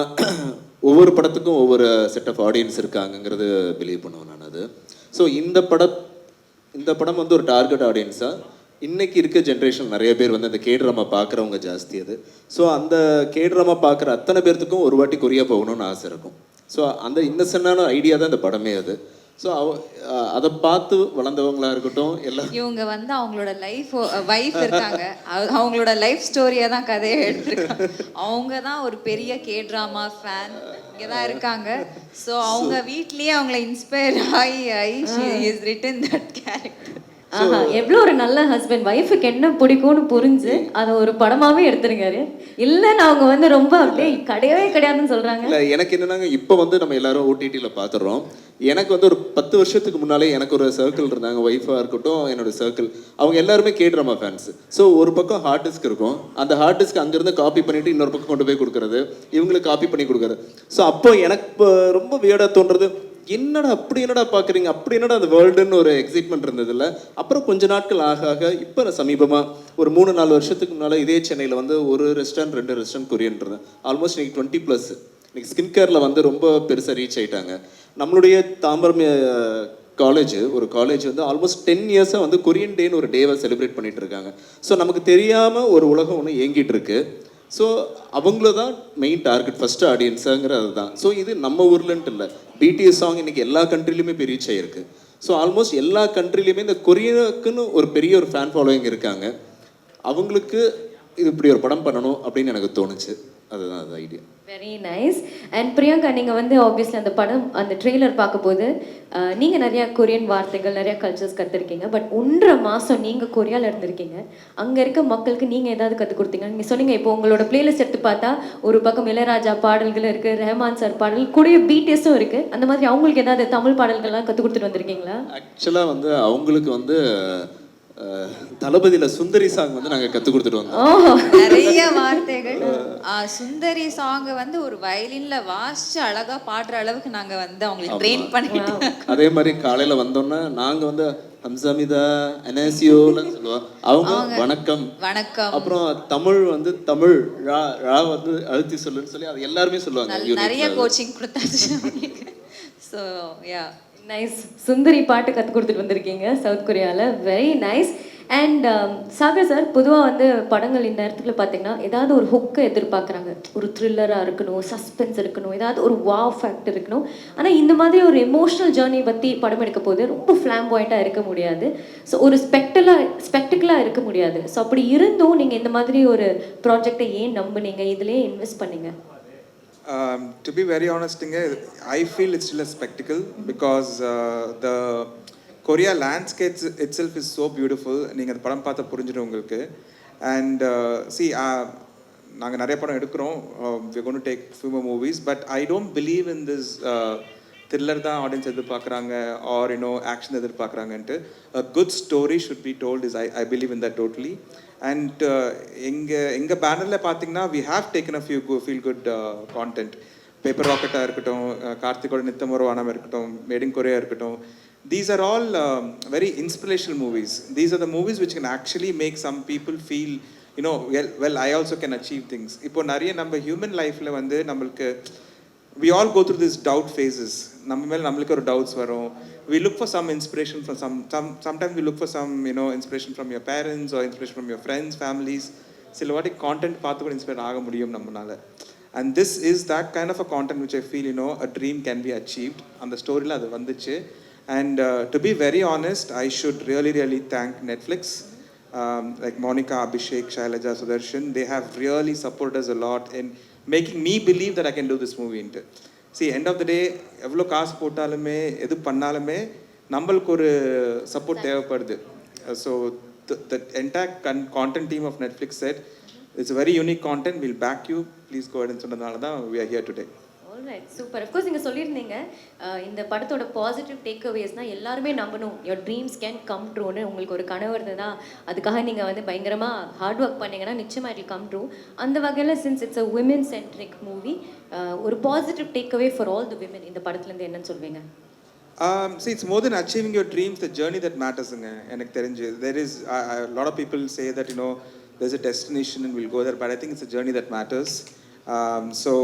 Speaker 1: ஒவ்வொரு படத்துக்கும் ஒவ்வொரு செட் ஆஃப் ஆடியன்ஸ் இருக்காங்கங்கிறது பிலீவ் பண்ணுவேன் நான் அது. ஸோ இந்த படம் வந்து ஒரு டார்கெட் ஆடியன்ஸாக இன்றைக்கி இருக்க ஜென்ரேஷன் நிறைய பேர் வந்து அந்த கேட்ராமா பார்க்குறவங்க ஜாஸ்தி அது. ஸோ அந்த கேட்ராமா பார்க்குற அத்தனை பேர்த்துக்கும் ஒரு வாட்டி கொரியா போகணும்னு ஆசை இருக்கும். ஸோ அந்த இன்னசென்டான ஐடியா தான் இந்த படமே அது. ஸோ அதை பார்த்து வளர்ந்தவங்களா இருக்கட்டும் எல்லாம்
Speaker 2: இவங்க வந்து அவங்களோட வைஃப் இருக்காங்க, அவங்களோட லைஃப் ஸ்டோரியை தான் கதையை எடுத்திருக்காங்க. அவங்க தான் ஒரு பெரிய K-drama ஃபேன், இங்கே தான் இருக்காங்க. ஸோ அவங்க வீட்லேயே அவங்கள இன்ஸ்பயர் ஆகி she is written that character.
Speaker 3: ஆஹா, எவ்வளோ ஒரு நல்ல ஹஸ்பண்ட். ஒய்ஃபுக்கு என்ன பிடிக்கும்னு புரிஞ்சு அதை ஒரு படமாவே எடுத்துருக்காரு. இல்லைன்னு அவங்க வந்து ரொம்ப அப்படியே கிடையவே கிடையாதுன்னு சொல்றாங்க.
Speaker 1: இல்லை, எனக்கு என்னன்னாங்க இப்போ வந்து நம்ம எல்லாரும் ஓடிடியில் பார்த்துடுறோம். எனக்கு வந்து ஒரு 10 வருஷத்துக்கு முன்னாலே எனக்கு ஒரு சர்க்கிள் இருந்தாங்க, ஒய்ஃபாக இருக்கட்டும் என்னோட சர்க்கிள், அவங்க எல்லாருமே K-drama ஃபேன்ஸ். ஸோ ஒரு பக்கம் ஹார்ட் டிஸ்க் இருக்கும், அந்த ஹார்ட் டிஸ்க் அங்கேருந்து காப்பி பண்ணிவிட்டு இன்னொரு பக்கம் கொண்டு போய் கொடுக்குறது, இவங்களுக்கு காப்பி பண்ணி கொடுக்குறது. ஸோ அப்போ எனக்கு இப்போ ரொம்ப வியர்டாக தோன்றது, என்னடா அப்படி என்னடா பார்க்குறீங்க, அப்படி என்னடா அந்த வேர்ல்டுன்னு ஒரு எக்ஸைட்மெண்ட் இருந்ததில்ல. அப்புறம் கொஞ்ச நாட்கள் ஆக இப்போ சமீபமாக ஒரு 3-4 வருஷத்துக்கு முன்னால் இதே சென்னையில் வந்து ஒரு ரெஸ்டாரண்ட் 2 ரெஸ்டாரண்ட் கொரியன் இருந்தேன். ஆல்மோஸ்ட் இன்னைக்கு 20+. இன்னைக்கு ஸ்கின் கேரில் வந்து ரொம்ப பெருசாக ரீச் ஆகிட்டாங்க. நம்மளுடைய தாம்பரம் ஒரு காலேஜ் வந்து ஆல்மோஸ்ட் 10 இயர்ஸாக வந்து கொரியன் டேன்னு ஒரு டேவை செலிப்ரேட் பண்ணிட்டு இருக்காங்க. ஸோ நமக்கு தெரியாமல் ஒரு உலகம் ஒன்று இயங்கிட்டு இருக்கு. ஸோ அவங்கள தான் மெயின் டார்கெட், ஃபஸ்ட்டு ஆடியன்ஸுங்கிறது தான். ஸோ இது நம்ம ஊர்லன்ட்டு இல்லை, பிடிஎஸ் சாங் இன்றைக்கி எல்லா கண்ட்ரிலையுமே இப்போ ரீச் ஆகிருக்கு. ஸோ ஆல்மோஸ்ட் எல்லா கண்ட்ரிலையுமே இந்த கொரியனுக்குன்னு ஒரு பெரிய ஒரு ஃபேன் ஃபாலோயிங் இருக்காங்க. அவங்களுக்கு இது இப்படி ஒரு படம் பண்ணணும் அப்படின்னு எனக்கு தோணுச்சு. அதுதான் அது idea.
Speaker 3: Very nice. And Priyanka, நீங்கள் வந்து ஆப்வியஸ்லி அந்த படம், அந்த ட்ரெய்லர் பார்க்கும்போது நீங்கள் நிறையா கொரியன் வார்த்தைகள், நிறையா கல்ச்சர்ஸ் கற்றுருக்கீங்க. பட் 1.5 மாதம் நீங்கள் கொரியாவில் இருந்திருக்கீங்க. அங்கே இருக்க மக்களுக்கு நீங்கள் ஏதாவது கற்றுக் கொடுத்தீங்க? நீங்கள் சொன்னீங்க இப்போ உங்களோட பிளேலிஸ்ட் எடுத்து பார்த்தா ஒரு பக்கம் இளையராஜா பாடல்கள் இருக்குது, ரஹ்மான் சார் பாடல் கூடிய பிடிஎஸும் இருக்குது. அந்த மாதிரி அவங்களுக்கு ஏதாவது தமிழ் பாடல்கள்லாம் கற்றுக் கொடுத்துட்டு வந்திருக்கீங்களா?
Speaker 1: ஆக்சுவலாக வந்து அவங்களுக்கு வந்து தளபதியில சுந்தரி சாங் வந்து நாங்கள் கற்றுக் கொடுத்துட்டு வந்தோம்.
Speaker 2: நிறைய வார்த்தைகள். சுந்தரி சாங் வந்து ஒரு வயலின்ல வாசிச்சு அழகா பாடுற அளவுக்கு நாங்க வந்து அவங்களுக்கு ட்ரெயின் பண்ணிட்டோம்.
Speaker 1: அதே மாதிரி காலையில வந்தோம்னா நாங்க வந்து ஹம்சமிதா அனேசியோலாம் சொல்லுவோம், அவங்க வணக்கம்
Speaker 2: வணக்கம்.
Speaker 1: அப்புறம் தமிழ் வந்து தமிழ் ரா வந்து அழுத்தி சொல்லுன்னு சொல்லி அது எல்லாருமே சொல்லுவாங்க.
Speaker 2: நிறைய கோச்சிங் கொடுத்தாச்சு. So yeah
Speaker 3: nice. சுந்தரி பாட்டு கற்றுக் கொடுத்துட்டு வந்திருக்கீங்க சவுத் கொரியாவில். Very nice. And Sagar sir பொதுவாக வந்து படங்கள் இந்த இடத்துல பார்த்தீங்கன்னா ஏதாவது ஒரு ஹுக்கை எதிர்பார்க்குறாங்க, ஒரு த்ரில்லராக இருக்கணும், சஸ்பென்ஸ் இருக்கணும், ஏதாவது ஒரு வாவ் ஃபேக்டர் இருக்கணும். ஆனால் இந்த மாதிரி ஒரு எமோஷ்னல் ஜேர்னி பற்றி படம் எடுக்க போது ரொம்ப ஃப்ளாம்பாயிண்ட்டாக இருக்க முடியாது. ஸோ ஒரு ஸ்பெக்டிக்கலாக இருக்க முடியாது. ஸோ அப்படி இருந்தும் நீங்கள் இந்த மாதிரி ஒரு ப்ராஜெக்டை ஏன் நம்புனீங்க, இதுலேயே இன்வெஸ்ட் பண்ணீங்க?
Speaker 4: To be very honest, I feel it's still a spectacle because the Korea landscape itself is so beautiful. நீங்கள் அந்த படம் பார்த்தா புரிஞ்சிடும் உங்களுக்கு. And see, நாங்கள் நிறைய படம் எடுக்கிறோம், we're going to take few more movies, but I don't believe in this thriller தான் ஆடியன்ஸ் எதிர்பார்க்குறாங்க or ஆக்ஷன் எதிர்பார்க்குறாங்கன்ட்டு. A good story should be told is I believe in that totally. And எங்கள் பேனரில் பார்த்தீங்கன்னா we have taken a few feel good content. Paper ராக்கெட்டாக இருக்கட்டும், கார்த்திகோட நித்தம் ஒரு வானம் இருக்கட்டும், மேட் இன் கொரியா இருக்கட்டும். These are all very inspirational movies. These are the movies which can actually make some people feel, well, I also can achieve things. இப்போ நிறைய நம்ம ஹியூமன் லைஃப்பில் வந்து நம்மளுக்கு we all go through these doubt phases. நம்ம மேலே நம்மளுக்கு ஒரு doubts வரும். We look for some inspiration from sometimes we look for some inspiration from your parents or inspiration from your friends, families. சில வாட்டி கான்டென்ட் பார்த்து கூட இன்ஸ்பயர் ஆக முடியும் நம்மளால. And this is that kind of a content which I feel a dream can be achieved. அந்த ஸ்டோரியில் அது வந்துச்சு. And to be very honest, I should really thank Netflix, like Monica, Abhishek, Shailaja, Sudarshan. They have really supported us a lot in making me believe that I can do this movie. See, end of the day, எவ்வளோ காசு போட்டாலுமே எது பண்ணாலுமே நம்மளுக்கு ஒரு support தேவைப்படுது. So the entire content team of Netflix said, it's a very unique content, we'll back you, please go ahead and சொன்னதால தான் we are here today.
Speaker 3: Alright, super. Of course நீங்கள் சொல்லியிருந்தீங்க இந்த படத்தோட பாசிட்டிவ் டேக்அவேஸ்னால் எல்லாருமே நம்பணும், யோர் ட்ரீம்ஸ் கேன் கம் ட்ரூன்னு. உங்களுக்கு ஒரு கனவு இருந்ததா, அதுக்காக நீங்கள் வந்து பயங்கரமாக ஹார்ட் ஒர்க் பண்ணிங்கன்னா நிச்சயமாக இட் கம் ட்ரூ. அந்த வகையில் since it's a women centric movie, ஒரு positive takeaway for all the women இந்த படத்துலேருந்து என்னன்னு சொல்வீங்க?
Speaker 4: See, it's more than achieving your dreams, the journey that matters. எனக்கு தெரிஞ்சு there is a lot of people say that there's a destination and we'll go there, but I think it's a journey that matters. So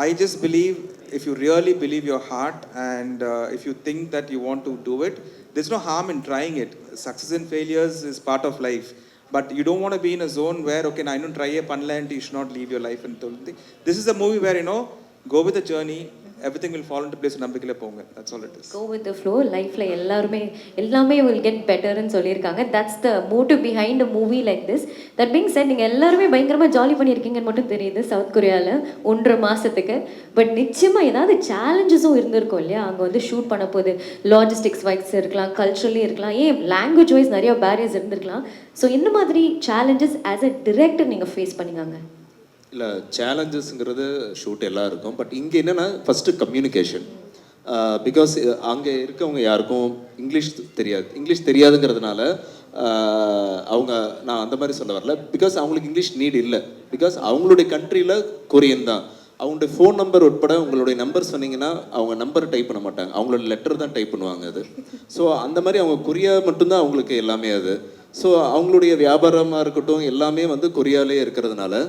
Speaker 4: I just believe if you really believe your heart and if you think that you want to do it, there's no harm in trying it. Success and failures is part of life, but you don't want to be in a zone where okay I don't try a panla and you should not leave your life and this is a movie where go with the journey, everything will fall into place. நம்பிக்கையில போங்க, that's all it is.
Speaker 3: Go with the flow. லைஃப்ல எல்லாமே will get better ன்னு சொல்லியிருக்காங்க. that's the motive behind a movie like this. that being said, நீங்கள் எல்லாருமே பயங்கரமாக jolly பண்ணியிருக்கீங்கன்னு மட்டும் தெரியுது சவுத் கொரியாவில் 1.5 மாதத்துக்கு. பட் நிச்சயமாக ஏதாவது சேலஞ்சஸும் இருந்திருக்கும் இல்லையா? அங்கே வந்து ஷூட் பண்ண போது லாஜிஸ்டிக்ஸ் வைஸ் இருக்கலாம், கல்ச்சுரலி இருக்கலாம், ஏன் லாங்குவேஜ் வைஸ் நிறைய பேரியர்ஸ் இருந்திருக்கலாம். ஸோ என்ன மாதிரி சேலஞ்சஸ் ஆஸ் அ டிரெக்டர் நீங்கள் ஃபேஸ் பண்ணிங்க?
Speaker 1: இல்லை, சேலஞ்சஸ்ங்கிறது ஷூட் எல்லாம் இருக்கும். பட் இங்கே என்னென்னா ஃபஸ்ட்டு கம்யூனிகேஷன். பிகாஸ் அங்கே இருக்கவங்க யாருக்கும் இங்கிலீஷ் தெரியாதுங்கிறதுனால நான் அந்த மாதிரி சொல்ல வரல. பிகாஸ் அவங்களுக்கு இங்கிலீஷ் நீட் இல்லை. பிகாஸ் அவங்களுடைய கண்ட்ரியில் கொரியன் தான். அவங்களுடைய ஃபோன் நம்பர் உட்பட உங்களுடைய நம்பர் சொன்னீங்கன்னா அவங்க நம்பர் டைப் பண்ண மாட்டாங்க, அவங்களோட லெட்டர் தான் டைப் பண்ணுவாங்க அது. ஸோ அந்த மாதிரி அவங்க கொரியா மட்டும்தான் அவங்களுக்கு எல்லாமே அது. ஸோ அவங்களுடைய வியாபாரமாக இருக்கட்டும் எல்லாமே வந்து கொரியாலே இருக்கிறதுனால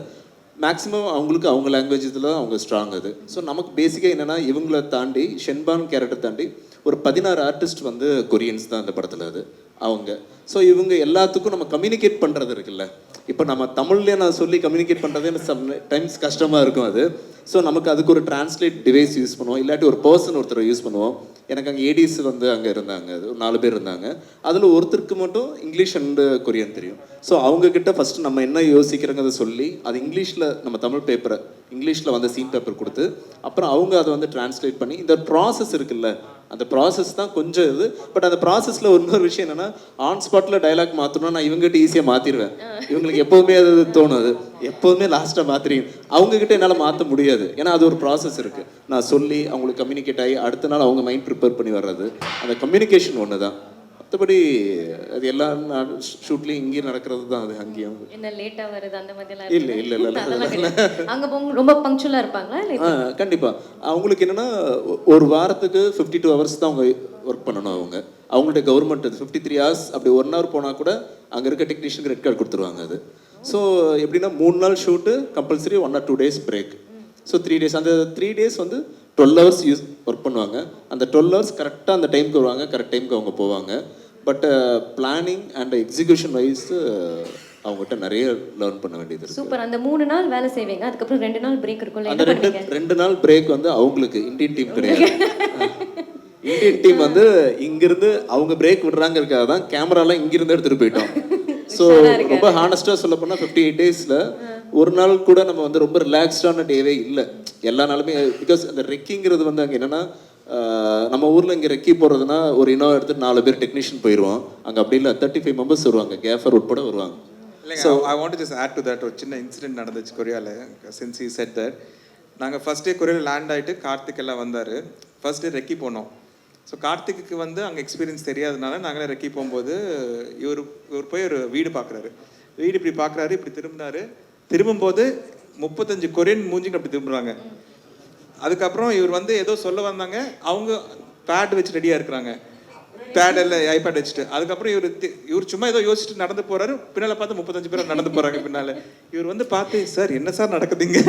Speaker 1: மேக்ஸிமம் அவங்களுக்கு அவங்க லாங்குவேஜில் அவங்க ஸ்ட்ராங் அது. ஸோ நமக்கு பேசிக்காக என்னென்னா இவங்கள தாண்டி ஷென்பான் கேரக்டர் தாண்டி ஒரு 16 ஆர்டிஸ்ட் வந்து கொரியன்ஸ் தான் அந்த படத்தில் அது அவங்க. ஸோ இவங்க எல்லாத்துக்கும் நம்ம கம்யூனிகேட் பண்ணுறது இருக்குல்ல, இப்போ நம்ம தமிழ்லேயே நான் சொல்லி கம்யூனிகேட் பண்ணுறதே சம் டைம்ஸ் கஷ்டமாக இருக்கும் அது. ஸோ நமக்கு அதுக்கு ஒரு டிரான்ஸ்லேட் டிவைஸ் யூஸ் பண்ணுவோம், இல்லாட்டி ஒரு பர்சன் ஒருத்தர் யூஸ் பண்ணுவோம். எனக்கு அங்கே ஏடிஸ் வந்து அங்கே இருந்தாங்க, அது 4 பேர் இருந்தாங்க. அதில் ஒருத்தருக்கு மட்டும் இங்கிலீஷ் அண்டு கொரியன் தெரியும். ஸோ அவங்கக்கிட்ட ஃபஸ்ட்டு நம்ம என்ன யோசிக்கிறோங்கிறத சொல்லி அது இங்கிலீஷில் நம்ம தமிழ் பேப்பரை இங்கிலீஷில் வந்து சீன் பேப்பர் கொடுத்து அப்புறம் அவங்க அதை வந்து டிரான்ஸ்லேட் பண்ணி இந்த ப்ராசஸ் இருக்குல்ல, அந்த ப்ராசஸ் தான் கொஞ்சம் இது. பட் அந்த ப்ராசஸில் இன்னொரு விஷயம் என்னென்னா ஆன் ஸ்பாட்டில் டைலாக் மாற்றணும்னா நான் இவங்ககிட்ட ஈஸியாக மாற்றிடுவேன். இவங்களுக்கு எப்போவுமே அது தோணும், அது எப்போதுமே லாஸ்ட்டாக மாற்றிடுவேன். அவங்கக்கிட்ட என்னால் மாற்ற முடியாது, ஏன்னா அது ஒரு ப்ராசஸ் இருக்குது. நான் சொல்லி அவங்களுக்கு கம்யூனிகேட் ஆகி அடுத்த நாள் அவங்க மைண்ட் ப்ரிப்பேர் பண்ணி வர்றது, அந்த கம்யூனிகேஷன் ஒன்று தான். மற்றபடி அது எல்லா ஷூட்லேயும் இங்கேயும் நடக்கிறது தான். அது அங்கேயும்
Speaker 3: என்ன லேட்டாக வருது அந்த மாதிரிலாம்
Speaker 1: இல்லை இல்லை இல்லை
Speaker 3: அங்கே ரொம்ப பங்க்சுவலாக இருப்பாங்களா? இல்லை
Speaker 1: கண்டிப்பாக அவங்களுக்கு என்னென்னா ஒரு வாரத்துக்கு 52 ஹவர்ஸ் தான் அவங்க ஒர்க் பண்ணணும். அவங்களுடைய கவர்மெண்ட் அது 53 ஹவர்ஸ். அப்படி 1 ஹவர் போனால் கூட அங்கே இருக்க டெக்னீஷியனுக்கு ரெட் கார்டு கொடுத்துருவாங்க அது. ஸோ எப்படின்னா 3 நாள் shoot compulsory 1 or 2 days break. So 3 days, அந்த 3 days வந்து 12 hours ஒர்க் பண்ணுவாங்க. அந்த 12 hours கரெக்டாக அந்த டைமுக்கு வருவாங்க, கரெக்ட் டைமுக்கு அவங்க போவாங்க. But planning and execution wise அவங்ககிட்ட நிறைய லேர்ன் பண்ண வேண்டியது இருக்கு.
Speaker 3: சூப்பர். அந்த 3 நாள் வேலை செய்வீங்க, அதுக்கப்புறம் 2 நாள் பிரேக் இருக்கும்ல,
Speaker 1: அந்த
Speaker 3: என்ன பண்ணுவீங்க?
Speaker 1: ரெண்டு நாள் பிரேக் வந்து அவங்களுக்கு, இந்தியன் டீம் கிடையாது. இந்தியன் டீம் வந்து இங்கிருந்து அவங்க பிரேக் விடுறாங்கிறதுக்காக தான் கேமராலாம் இங்கிருந்து எடுத்துட்டு போயிட்டோம். ஸோ ரொம்ப ஹானஸ்டாக சொல்ல போனால் 58 டேஸில் ஒரு நாள் கூட நம்ம வந்து ரொம்ப ரிலாக்ஸ்டான டேவே இல்லை. எல்லா நாளுமே பிகாஸ் அந்த ரெக்கிங்கிறது வந்து அங்கே என்னென்னா, நம்ம ஊரில் இங்கே ரெக்கி போடுறதுனா ஒரு இனோவா எடுத்துட்டு 4 பேர் டெக்னீஷியன் போயிடுவோம். அங்கே அப்படி இல்லை, 35 மெம்பர்ஸ் வருவாங்க, கேஃபர் உட்பட வருவாங்க.
Speaker 4: இல்லைங்க, I want to just add to that. ஒரு சின்ன இன்சிடென்ட் நடந்துச்சு கொரியாவில். சின்ஸ் ஹி செட் தட், நாங்கள் ஃபர்ஸ்ட் டே கொரியாவில் லேண்ட் ஆகிட்டு கார்த்திக் எல்லாம் வந்தார். ஃபர்ஸ்ட் டே ரெக்கி போனோம். ஸோ கார்த்திக்கு வந்து அங்கே எக்ஸ்பீரியன்ஸ் தெரியாதனால நாங்களே ரெக்கி போகும்போது இவர் போய் ஒரு வீடு பார்க்குறாரு. வீடு இப்படி பார்க்குறாரு, இப்படி திரும்பும்போது 35 கொரியன் மூஞ்சிக்கு அப்படி திரும்புகிறாங்க. அதுக்கப்புறம் இவர் வந்து ஏதோ சொல்ல வந்தாங்க, அவங்க பேட் வச்சு ரெடியாக இருக்கிறாங்க, பேட் எல்லாம் ஐபேட் வச்சுட்டு. அதுக்கப்புறம் இவர் சும்மா ஏதோ யோசிச்சுட்டு நடந்து போறாரு. பின்னால் பார்த்து 35 பேர் நடந்து போறாங்க பின்னால. இவர் வந்து பார்த்து, சார் என்ன சார் நடக்குதுங்க?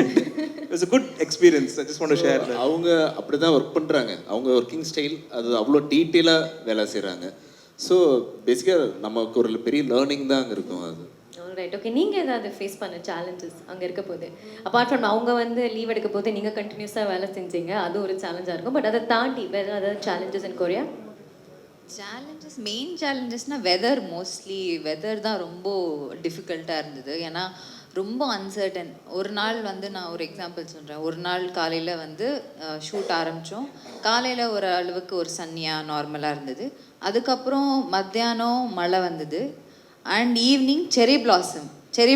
Speaker 4: It's a good experience. I just want to share that.
Speaker 1: அவங்க அப்படி தான் ஒர்க் பண்ணுறாங்க. அவங்க ஒர்க்கிங் ஸ்டைல் அது அவ்வளோ டீட்டெயிலாக வேலை செய்கிறாங்க. ஸோ பேசிக்காக நமக்கு ஒரு பெரிய லேர்னிங் தான் அங்கே இருக்கும். அது
Speaker 3: ரைட். ஓகே, நீங்கள் ஏதாவது ஃபேஸ் பண்ண சேலஞ்சஸ் அங்கே இருக்க போது, அப்பார்ட் ஃப்ரம் அவங்க வந்து லீவ் எடுக்க போது நீங்கள் கண்டினியூஸாக வேலை செஞ்சீங்க, அது ஒரு சேலஞ்சாக இருக்கும். பட் அதை தாண்டி வேறு ஏதாவது challenges in Korea?
Speaker 2: Challenges, main சேலஞ்சஸ்னால் வெதர். மோஸ்ட்லி வெதர் தான் ரொம்ப டிஃபிகல்ட்டாக இருந்தது. ஏன்னா ரொம்ப அன்சர்டன். ஒரு நாள் வந்து நான் ஒரு எக்ஸாம்பிள் சொல்கிறேன். ஒரு நாள் காலையில் வந்து ஷூட் ஆரம்பித்தோம். காலையில் ஒரு அளவுக்கு ஒரு சன்னியாக நார்மலாக இருந்தது. அதுக்கப்புறம் மத்தியானம் மழை வந்தது. அண்ட் ஈவினிங் செரி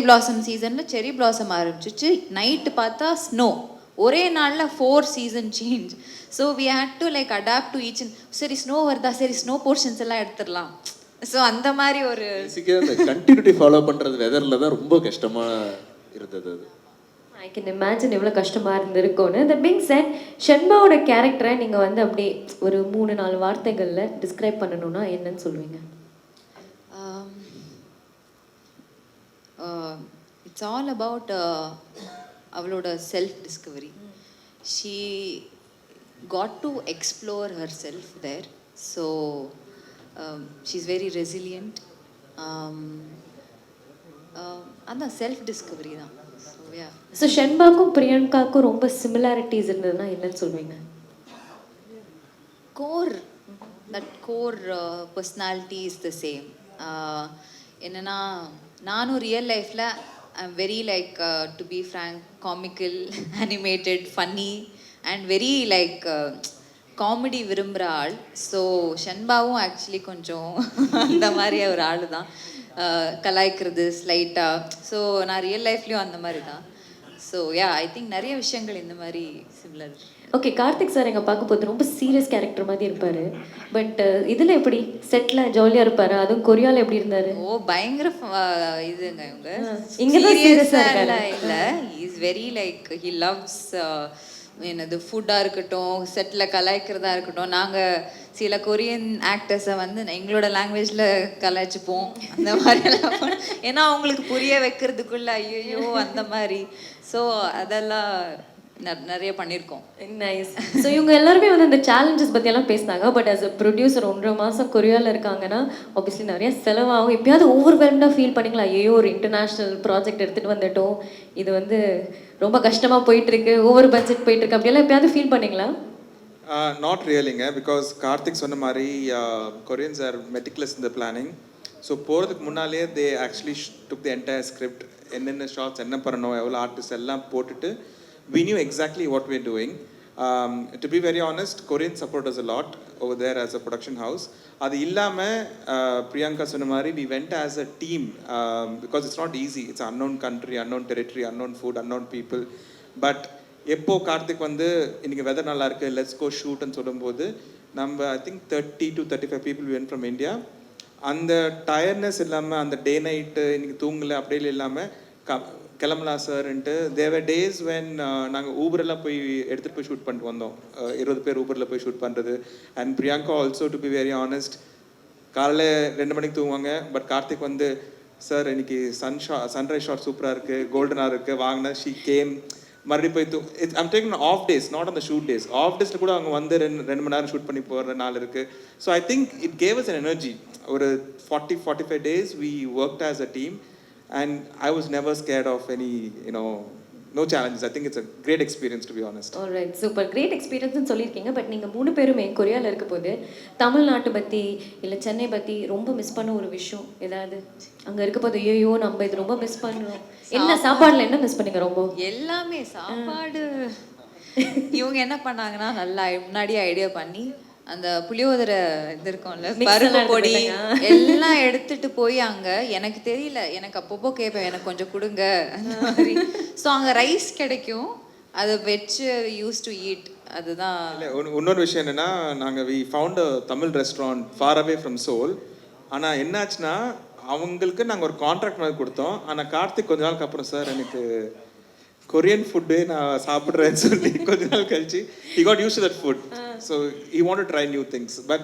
Speaker 2: பிளாசம் சீசனில் செரி பிளாசம் ஆரம்பிச்சிச்சு. நைட்டு பார்த்தா ஸ்னோ. ஒரே நாளில் 4 season change. So we had to like adapt to each. சரி ஸ்னோ வருதா, சரி ஸ்னோ போர்ஷன்ஸ் எல்லாம் எடுத்துடலாம். ஸோ அந்த மாதிரி ஒரு
Speaker 1: பேசிக்காக அந்த கண்டினியூட்டி ஃபாலோ பண்ணுறது வெதரில் தான் ரொம்ப கஷ்டமாக இருந்தது. அது
Speaker 3: ஐ கேன் இமேஜின் எவ்வளோ கஷ்டமாக இருந்திருக்கும்னு. தட் பீங் செட், ஷென்பாவோட கேரக்டரை நீங்கள் வந்து அப்படியே ஒரு 3-4 வார்த்தைகளில் டிஸ்கிரைப் பண்ணணும்னா என்னன்னு சொல்லுவீங்க?
Speaker 2: இட்ஸ் ஆல் அபவுட் அவளோட self discovery. She got to explore herself there. So she is very resilient. அதான் செல்ஃப் டிஸ்கவரி தான்.
Speaker 3: ஸோ ஷென்பாக்கும் பிரியங்காக்கும் ரொம்ப சிமிலாரிட்டிஸ் இருந்ததுன்னா என்னன்னு சொல்லுவீங்க?
Speaker 2: Core personality is the same. என்னன்னா, நானும் ரியல் லைஃப்பில் I'm very like to be frank comical, animated, funny and very like comedy விரும்புகிற ஆள். ஸோ ஷென்பாவும் ஆக்சுவலி கொஞ்சம் அந்த மாதிரி ஒரு ஆள் தான். கலாய்க்கிறது ஸ்லைட்டாக. ஸோ நான் ரியல் லைஃப்லேயும் அந்த மாதிரி தான். ஸோ ஐ திங்க் நிறைய விஷயங்கள் இந்த மாதிரி சிமிலர்.
Speaker 3: ஓகே, கார்த்திக் சார் எங்கள் பார்க்க போது ரொம்ப சீரியஸ் கேரக்டர் மாதிரி இருப்பார். பட் இதில் எப்படி செட்டில் ஜாலியாக இருப்பார்? அதுவும் கொரியாவில் எப்படி இருந்தார்?
Speaker 2: பயங்கர இதுங்க இவங்க.
Speaker 3: இங்கே தான் சீரியஸாக
Speaker 2: இல்லை, is very like he loves என்னது ஃபுட்டாக இருக்கட்டும், செட்டில் கலாய்க்கிறதா இருக்கட்டும். நாங்கள் சில கொரியன் ஆக்டர்ஸை வந்து எங்களோட லாங்குவேஜில் கலாய்ச்சிப்போம் அந்த மாதிரியெல்லாம். ஏன்னா அவங்களுக்கு புரிய வைக்கிறதுக்குள்ள ஐயோ அந்த மாதிரி. ஸோ அதெல்லாம் நிறைய பண்ணியிருக்கோம்.
Speaker 3: நைஸ். ஸோ இவங்க எல்லாருமே வந்து அந்த சேலஞ்சஸ் பற்றியெல்லாம் பேசினாங்க. பட் ஆஸ் அ ப்ரொடியூசர் 1.5 மாதம் கொரியாவில் இருக்காங்கன்னா ஆப்வியஸ்லி நிறைய செலவாகும். எப்பயாவது ஓவர்வெல்ம்டாக ஃபீல் பண்ணிங்களா? ஐயோ ஒரு இன்டர்நேஷ்னல் ப்ராஜெக்ட் எடுத்துகிட்டு வந்துட்டோம், இது வந்து ரொம்ப கஷ்டமாக போயிட்டுருக்கு, ஓவர் பட்ஜெட் போயிட்டுருக்கு, அப்படியெல்லாம் எப்பயாவது ஃபீல் பண்ணிங்களா?
Speaker 4: நாட் ரியலிங்க. பிகாஸ் கார்த்திக் சொன்ன மாதிரி Koreans are meticulous in the planning. So போகிறதுக்கு முன்னாலே they actually took the entire script. என்னென்ன ஷார்ட்ஸ் என்ன பண்ணணும், எவ்வளோ ஆர்டிஸ்ட் எல்லாம் போட்டுட்டு we knew exactly what we're doing. To be very honest, Korean support us a lot over there as a production house. அது இல்லாமல் பிரியங்கா சொன்ன மாதிரி we went as a team because it's not easy. It's an unknown country, unknown territory, unknown food, unknown people. But எப்போ கார்த்திக் வந்து இன்னைக்கு weather நல்லா இருக்கு, let's go ஷூட்னு சொல்லும்போது நம்ம I think 30 to 35 people went from India. அந்த டயர்னஸ் இல்லாமல், அந்த டே நைட்டு இன்னைக்கு தூங்கலை அப்படியே இல்லாமல் கிளம்பலாம் சார்ன்ட்டு. தேவர் டேஸ் வென் நாங்கள் ஊபரெல்லாம் போய் எடுத்துகிட்டு போய் ஷூட் பண்ணிட்டு வந்தோம். 20 பேர் ஊபரில் போய் ஷூட் பண்ணுறது. And Priyanka also to be very honest, காலையில் 2 மணிக்கு தூங்குவாங்க. பட் கார்த்திக் வந்து சார் இன்னைக்கு சன்ரைஸ் ஷாட் சூப்பராக இருக்குது, கோல்டனாக இருக்குது, வாங்கினா ஷீ கேம். மறுபடியும் போய் I'm taking off days, not on the shoot days. Off டேஸில் கூட அவங்க வந்து ரெண்டு மணி நேரம் ஷூட் பண்ணி போகிற நாள் இருக்குது. So I think it gave us an energy. ஒரு 40-45 days we worked as a team and I was never scared of any, no challenges. I think it's a great experience, to be honest.
Speaker 3: Alright, super, great எக்ஸ்பீரியன்ஸ்னு சொல்லியிருக்கீங்க. But நீங்கள் 3 பேருமே கொரியாவில் இருக்க போது தமிழ்நாட்டை பற்றி இல்லை சென்னை பற்றி ரொம்ப மிஸ் பண்ண ஒரு விஷயம் ஏதாவது அங்கே இருக்க போது, ஐயோ நம்ம இது ரொம்ப மிஸ் பண்ணுறோம், என்ன சாப்பாடில் என்ன மிஸ் பண்ணீங்க ரொம்ப?
Speaker 2: எல்லாமே சாப்பாடு. இவங்க என்ன பண்ணாங்கன்னா நல்லா முன்னாடியே ஐடியா பண்ணி அந்த புளியோதரை இது இருக்கும்ல, பருப்பு பொடி எல்லாம் எடுத்துட்டு போய் அங்கே, எனக்கு தெரியல, எனக்கு அப்பப்போ கேட்பேன் எனக்கு கொஞ்சம் கொடுங்க அந்த மாதிரி. ஸோ அங்கே ரைஸ் கிடைக்கும், அதை வச்சு யூஸ் டு ஈட். அதுதான்.
Speaker 4: இன்னொரு விஷயம் என்னன்னா, நாங்கள் we found a Tamil restaurant far away from Seoul. ஆனால் என்னாச்சுன்னா அவங்களுக்கு நாங்கள் ஒரு கான்ட்ராக்ட் மாதிரி கொடுத்தோம். ஆனால் கார்த்திக் கொஞ்ச நாளுக்கு அப்புறம், சார் எனக்கு கொரியன் ஃபுட்டு நான் சாப்பிட்றேன்னு சொல்லி கொஞ்ச நாள் கழிச்சு he got used to that food. So he wanted to try new things. But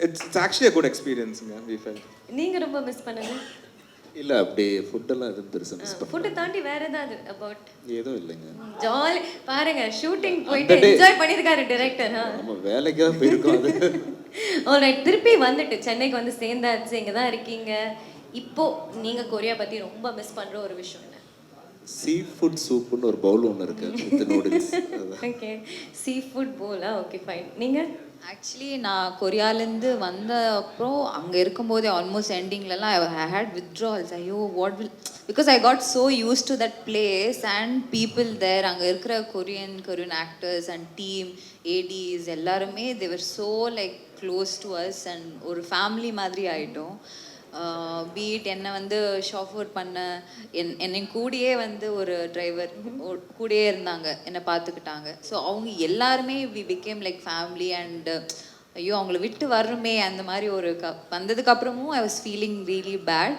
Speaker 4: it's actually a good experience, we felt.
Speaker 3: நீங்கள் ரொம்ப மிஸ் பண்ணது?
Speaker 1: இல்லை, அப்படி ஃபுட்டெல்லாம் எதுவும் பெருசாக மிஸ் பண்ண
Speaker 3: ஃபுட்டை தாண்டி வேற ஏதாவது அபவுட்?
Speaker 1: எதுவும் இல்லைங்க.
Speaker 3: ஜாலி பாருங்க, ஷூட்டிங் போயிட்டு என்ஜாய் பண்ணியிருக்காரு டைரக்டர்.
Speaker 1: நம்ம வேலைக்காக போயிருக்கோம் அது.
Speaker 3: ஆல்ரைட், திருப்பி வந்துட்டு சென்னைக்கு வந்து சேர்ந்தாச்சு, இங்கே தான் இருக்கீங்க. இப்போ நீங்கள் கொரியா பற்றி ரொம்ப மிஸ் பண்ணுற ஒரு விஷயம் என்ன?
Speaker 1: சீ ஃபுட் சூப்புன்னு ஒரு பவுல் ஒன்று இருக்குது with noodles.
Speaker 3: Okay, seafood பவுலா? Okay fine. நீங்கள்?
Speaker 2: ஆக்சுவலி நான் கொரியாலேருந்து வந்த அப்புறம் அங்கே இருக்கும்போதே ஆல்மோஸ்ட் எண்டிங்லலாம் ஐ ஹேட் வித்ட்ரால்ஸ். ஐயோ what will, because I got so used to that place and people there. அங்கே இருக்கிற Korean actors and team ADs எல்லாருமே they were so like close to us and ஒரு ஃபேமிலி மாதிரி ஆகிட்டோம். பீட் என்னை வந்து ஷாஃபோர் பண்ண என்னை கூடயே வந்து ஒரு டிரைவர் கூடயே இருந்தாங்க, என்னை பார்த்துக்கிட்டாங்க. ஸோ அவங்க எல்லாருமே we became like family. And ஐயோ அவங்கள விட்டு வரணுமே அந்த மாதிரி ஒரு வந்ததுக்கப்புறமும் I was feeling really bad.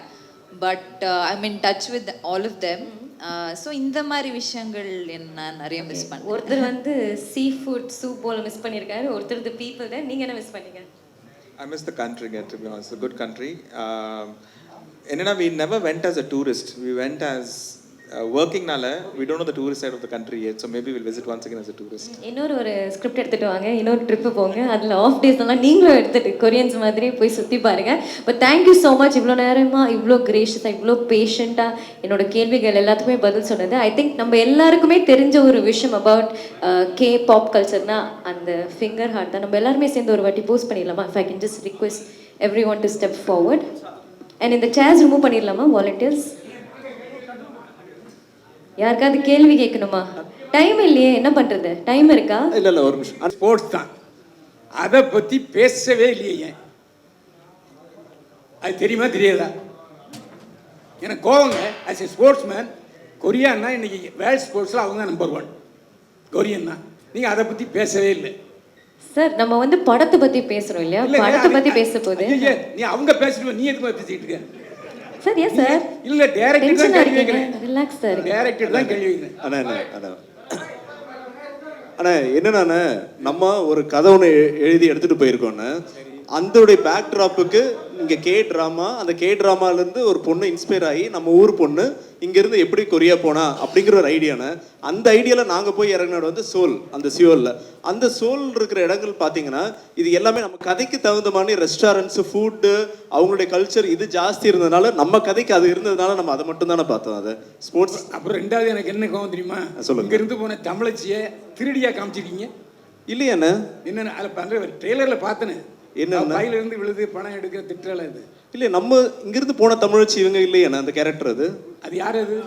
Speaker 2: But I mean touch with all of them. So இந்த மாதிரி விஷயங்கள் என்ன நிறைய மிஸ் பண்ணேன்.
Speaker 3: ஒருத்தர் வந்து seafood soup bowl miss பண்ணியிருக்காரு, ஒருத்தர் தி பீப்புள் தான். நீங்கள் என்ன மிஸ் பண்ணீங்க?
Speaker 4: I miss the country, to be honest. It's a good country. We never went as a tourist. We went as working nala. We don't know the tourist side of the country yet. So maybe we'll visit once again as a tourist.
Speaker 3: இன்னொரு script எடுத்துட்டு வாங்க, இன்னொரு trip போங்க, அதில் of days எல்லாம் நீங்களும் எடுத்துட்டு Koreans மாதிரி போய் சுற்றி பாருங்க. பட் தேங்க்யூ ஸோ மச், இவ்வளோ நேரமாக இவ்வளோ கிரேஷியஸாக இவ்வளோ பேஷண்ட்டாக என்னோட கேள்விகள் எல்லாத்துக்குமே பதில் சொன்னது. ஐ திங்க் நம்ம எல்லாருக்குமே தெரிஞ்ச ஒரு விஷயம் அபவுட் கே பாப் கல்ச்சர்னா அந்த ஃபிங்கர் ஹார்ட் தான். நம்ம எல்லாருமே சேர்ந்து ஒரு வாட்டி போஸ்ட் பண்ணிடலாமா? If I can just request every one to step forward and இந்த சேர்ஸ் ரிமூவ் பண்ணிடலாமா வாலண்டியர்ஸ்? யாருக்காவது கேள்வி கேட்கணுமா? டைம் இல்லையே, என்ன பண்றது? டைம் இருக்கா?
Speaker 1: இல்லை ஒரு நிமிஷம்.
Speaker 5: ஸ்போர்ட்ஸ் தான், அதை பற்றி பேசவே இல்லையே. ஏன் அது தெரியுமா தெரியாதா? எனக்கு கோவங்க. ஆஸ் எ ஸ்போர்ட்ஸ் மேன், கொரியான்னா இன்னைக்கு வேர்ல்ட் ஸ்போர்ட்ஸில் அவங்க தான் நம்பர் 1. கொரியன் தான். நீங்கள் அதை பற்றி பேசவே இல்லை
Speaker 3: சார். நம்ம வந்து படத்தை பற்றி பேசுகிறோம் இல்லையா? படத்தை பற்றி பேச போது
Speaker 5: நீ அவங்க பேசிட்டு நீ எதுக்கு பேசிட்டு இருக்க?
Speaker 3: சார் ஏன் சார்?
Speaker 5: இல்லை, டைரக்டர் தான் கேள்வி கேட்குறேன்.
Speaker 3: ரிலாக்ஸ் சார்,
Speaker 5: டைரக்டர் தான் கேள்வி கேட்குறேன்.
Speaker 1: அண்ணா என்னன்னா, நம்ம ஒரு கதை ஒன்று எழுதி எடுத்துகிட்டு போயிருக்கோன்னு, அதோடைய பேக் ட்ராப்புக்கு இங்கே கே ட்ராமா, அந்த கே ட்ராமாலேருந்து ஒரு பொண்ணு இன்ஸ்பயர் ஆகி நம்ம ஊர் பொண்ணு இங்கேருந்து எப்படி கொரியா போனா அப்படிங்கிற ஒரு ஐடியானு, அந்த ஐடியாவில் நாங்கள் போய் இறங்கினது வந்து சோல். அந்த சியோலில் அந்த சோல் இருக்கிற இடங்கள் பார்த்தீங்கன்னா இது எல்லாமே நம்ம கதைக்கு தகுந்த மாதிரி ரெஸ்டாரண்ட்ஸு, ஃபுட்டு, அவங்களுடைய கல்ச்சர் இது ஜாஸ்தி இருந்ததுனால நம்ம கதைக்கு அது இருந்ததுனால நம்ம அதை மட்டும் தானே பார்த்தோம். அது ஸ்போர்ட்ஸ்.
Speaker 5: அப்புறம் ரெண்டாவது எனக்கு என்ன கோவம் தெரியுமா?
Speaker 1: சொல்லுங்க.
Speaker 5: இங்கேருந்து போன தமிழச்சியை திருடியாக காமிச்சிருக்கீங்க
Speaker 1: இல்லையாண்ணே?
Speaker 5: என்னென்ன அதில் பண்ணுற ட்ரெய்லரில் பார்த்தேன்னு
Speaker 1: என்ன
Speaker 5: கையிலிருந்து விழுது பணம் எடுக்கிற திட்டல இது
Speaker 1: இல்லை. நம்ம இங்கிருந்து போன தமிழச்சி இவங்க இல்லையாண்ணே அந்த கேரக்டர்?
Speaker 5: அது யார் அது?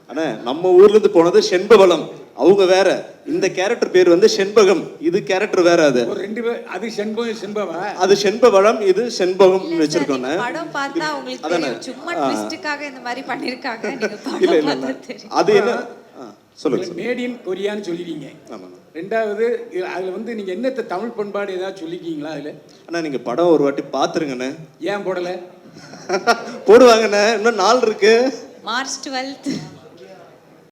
Speaker 1: அண்ணா நம்ம ஊர்ல இருந்து போனது செண்பவளம், அவங்க வேற. இந்த கேரக்டர் பேர் வந்து செண்பகம், இது கேரக்டர் வேற. அது
Speaker 5: ஒரு 2 பேர். அது செண்பவா,
Speaker 1: அது செண்பவளம், இது செண்பகம் வச்சிருக்கோம்.
Speaker 2: படம் பார்த்தா உங்களுக்கு தெரியும், சும்மா ட்விஸ்டுக்காக இந்த மாதிரி பண்ணிருக்காங்க. நீங்க
Speaker 1: இல்ல இல்ல அது என்ன சொல்லுங்க.
Speaker 5: மேட் இன் கொரியான்னு சொல்லிடுங்க. ரெண்டாவது அதில் வந்து நீங்கள் என்னத்தை தமிழ் பண்பாடு ஏதாவது சொல்லிக்கிங்களா அதில்?
Speaker 1: அண்ணா நீங்கள் படம் ஒரு வாட்டி பார்த்துருங்கண்ணே.
Speaker 5: ஏன் போடலை?
Speaker 1: போடுவாங்கண்ணே, இன்னும் நாள் இருக்கு.
Speaker 2: மார்ச் 12